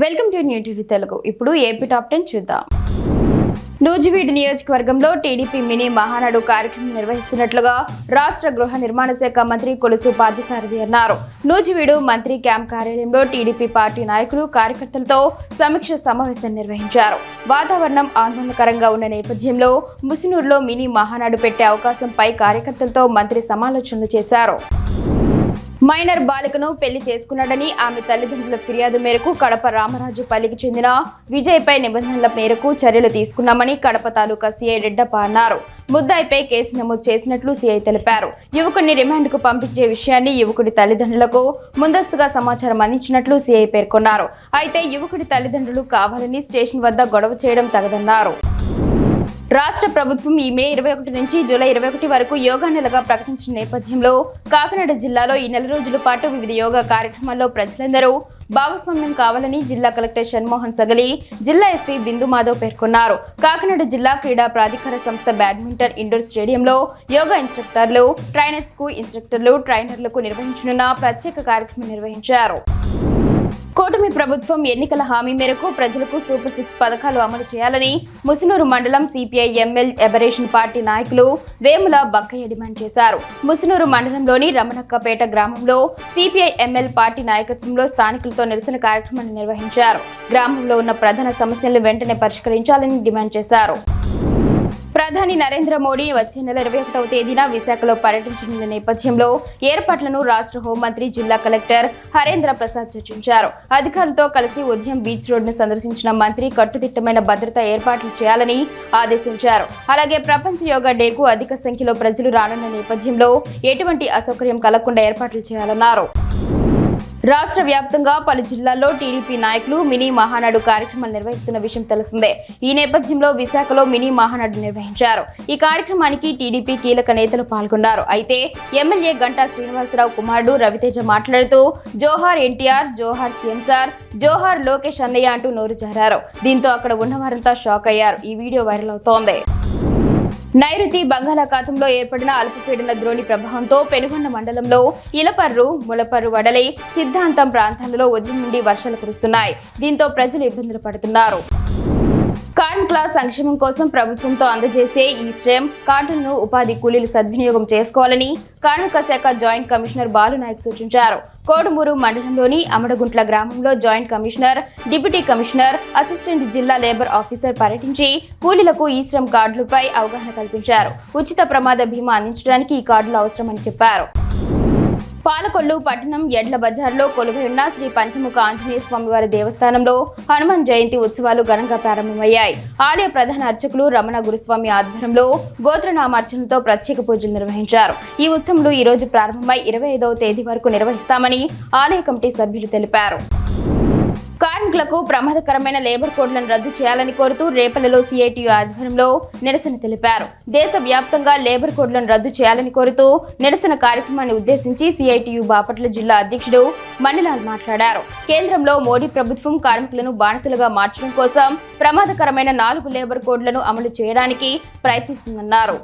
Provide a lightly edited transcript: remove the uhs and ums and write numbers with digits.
Welcome to new TV Telugu. ఇప్పుడు AP top 10 చూద్దాం. నూజివీడు నియోజకవర్గంలో టీడీపీ మినీ మహానాడు కార్యక్రమం నిర్వహిస్తున్నట్లుగా రాష్ట్ర గృహ నిర్మాణ శాఖ మంత్రి కొలుసు పార్థసారథి అన్నారు. నూజివీడు మంత్రి క్యాంప్ కార్యాలయంలో టీడీపీ పార్టీ నాయకులు కార్యకర్తలతో సమీక్ష సమావేశం నిర్వహించారు. వాతావరణం ఆందోళనకరంగా ఉన్న నేపథ్యంలో ముసునూరులో మినీ మహానాడు పెట్టే అవకాశంపై కార్యకర్తలతో మంత్రి సమాలోచనలు చేశారు. మైనర్ బాలికను పెళ్లి చేసుకున్నాడని ఆమె తల్లిదండ్రుల ఫిర్యాదు మేరకు కడప రామరాజుపల్లికి చెందిన విజయ్పై నిబంధనల మేరకు చర్యలు తీసుకున్నామని కడప తాలూకా సీఐ రెడ్డప్ప అన్నారు. ముద్దాయిపై కేసు నమోదు చేసినట్లు సీఐ తెలిపారు. యువకుడిని రిమాండ్కు పంపించే విషయాన్ని యువకుడి తల్లిదండ్రులకు ముందస్తుగా సమాచారం అందించినట్లు సీఐ పేర్కొన్నారు. అయితే యువకుడి తల్లిదండ్రులు కావాలని స్టేషన్ వద్ద గొడవ చేయడం తగదన్నారు. రాష్ట్ర ప్రభుత్వం ఈ మే 21 నుంచి జూలై 21 వరకు యోగా నెలగా ప్రకటించిన నేపథ్యంలో కాకినాడ జిల్లాలో ఈ నెల రోజుల పాటు వివిధ యోగా కార్యక్రమాల్లో ప్రజలందరూ భాగస్వామ్యం కావాలని జిల్లా కలెక్టర్ షణ్మోహన్ సగలి, జిల్లా ఎస్పీ బిందు మాధవ్ పేర్కొన్నారు. కాకినాడ జిల్లా క్రీడా ప్రాధికార సంస్థ బ్యాడ్మింటన్ ఇండోర్ స్టేడియంలో యోగా ఇన్స్ట్రక్టర్లు, ట్రైనర్లకు నిర్వహించనున్న ప్రత్యేక కార్యక్రమం నిర్వహించారు. కూటమి ప్రభుత్వం ఎన్నికల హామీ మేరకు ప్రజలకు సూపర్ 6 పథకాలు అమలు చేయాలని ముసునూరు మండలం సిపిఐ ఎంఎల్ ఎబరేషన్ పార్టీ నాయకులు వేముల బక్కయ్య డిమాండ్ చేశారు. ముసునూరు మండలంలోని రమణక్కపేట గ్రామంలో సిపిఐ ఎంఎల్ పార్టీ నాయకత్వంలో స్థానికులతో నిరసన కార్యక్రమాన్ని నిర్వహించారు. గ్రామంలో ఉన్న ప్రధాన సమస్యలను వెంటనే పరిష్కరించాలని డిమాండ్ చేశారు. ప్రధాని నరేంద్ర మోడీ వచ్చే నెల 21వ తేదీన విశాఖలో పర్యటించనున్న నేపథ్యంలో ఏర్పాట్లను రాష్ట్ర హోంమంత్రి, జిల్లా కలెక్టర్ హరేంద్ర ప్రసాద్ చర్చించారు. అధికారులతో కలిసి ఉదయం బీచ్ రోడ్డును సందర్శించిన మంత్రి కట్టుదిట్టమైన భద్రతా ఏర్పాట్లు చేయాలని ఆదేశించారు. అలాగే ప్రపంచ యోగా డేకు అధిక సంఖ్యలో ప్రజలు రానున్న నేపథ్యంలో ఎటువంటి అసౌకర్యం కలగకుండా ఏర్పాట్లు చేయాలన్నారు. రాష్ట్ర వ్యాప్తంగా పలు జిల్లాల్లో టీడీపీ నాయకులు మినీ మహానాడు కార్యక్రమాలు నిర్వహిస్తున్న విషయం తెలిసిందే. ఈ నేపథ్యంలో విశాఖలో మినీ మహానాడు నిర్వహించారు. ఈ కార్యక్రమానికి టీడీపీ కీలక నేతలు పాల్గొన్నారు. అయితే ఎమ్మెల్యే గంటా శ్రీనివాసరావు కుమారుడు రవితేజ మాట్లాడుతూ జోహార్ ఎన్టీఆర్, జోహార్ సీఎం సార్, జోహార్ లోకేష్ అన్నయ్య అంటూ నోరు జారారు. దీంతో అక్కడ ఉన్నవారంతా షాక్ అయ్యారు. ఈ వీడియో వైరల్ అవుతోంది. నైరుతి బంగాళాఖాతంలో ఏర్పడిన అల్పపీడన ద్రోణి ప్రభావంతో పెనుగొండ మండలంలో ఇలపర్రు, ములపర్రు, వడలై, సిద్ధాంతం ప్రాంతాలలో ఉదయం నుండి వర్షాలు కురుస్తున్నాయి. దీంతో ప్రజలు ఇబ్బందులు పడుతున్నారు. కార్మికుల సంక్షేమం కోసం ప్రభుత్వంతో అందజేసే ఈ శ్రమ్ కార్డులను ఉపాధి కూలీలు సద్వినియోగం చేసుకోవాలని కార్మిక శాఖ జాయింట్ కమిషనర్ బాలునాయక్ సూచించారు. కోడుమూరు మండలంలోని అమడగుంట్ల గ్రామంలో joint commissioner, deputy commissioner, assistant జిల్లా లేబర్ ఆఫీసర్ పర్యటించి కూలీలకు ఈ శ్రమ్ కార్డులపై అవగాహన కల్పించారు. ఉచిత ప్రమాద బీమా అందించడానికి ఈ కార్డులు అవసరమని చెప్పారు. పాలకొల్లు పట్టణం ఎడ్ల బజార్లో కొలువై ఉన్న శ్రీ పంచముఖ ఆంజనేయ స్వామివారి దేవస్థానంలో హనుమాన్ జయంతి ఉత్సవాలు ఘనంగా ప్రారంభమయ్యాయి. ఆలయ ప్రధాన అర్చకులు రమణ గురుస్వామి ఆధ్వర్యంలో గోత్రనామార్చనలతో ప్రత్యేక పూజలు నిర్వహించారు. ఈ ఉత్సవంలో ఈ రోజు ప్రారంభమై 25వ తేదీ వరకు నిర్వహిస్తామని ఆలయ కమిటీ సభ్యులు తెలిపారు. కార్మికులకు ప్రమాదకరమైన లేబర్ కోడ్లను రద్దు చేయాలని కోరుతూ రేపల్లిలో సిఐటియు ఆధ్వర్యంలో నిరసన తెలిపారు. దేశవ్యాప్తంగా లేబర్ కోడ్లను రద్దు చేయాలని కోరుతూ నిరసన కార్యక్రమాన్ని ఉద్దేశించి సిఐటియు బాపట్ల జిల్లా అధ్యక్షుడు మణిలాల్ మాట్లాడారు. కేంద్రంలో మోడీ ప్రభుత్వం కార్మికులను బానిసలుగా మార్చడం కోసం ప్రమాదకరమైన 4 లేబర్ కోడ్లను అమలు చేయడానికి ప్రయత్నిస్తుందన్నారు.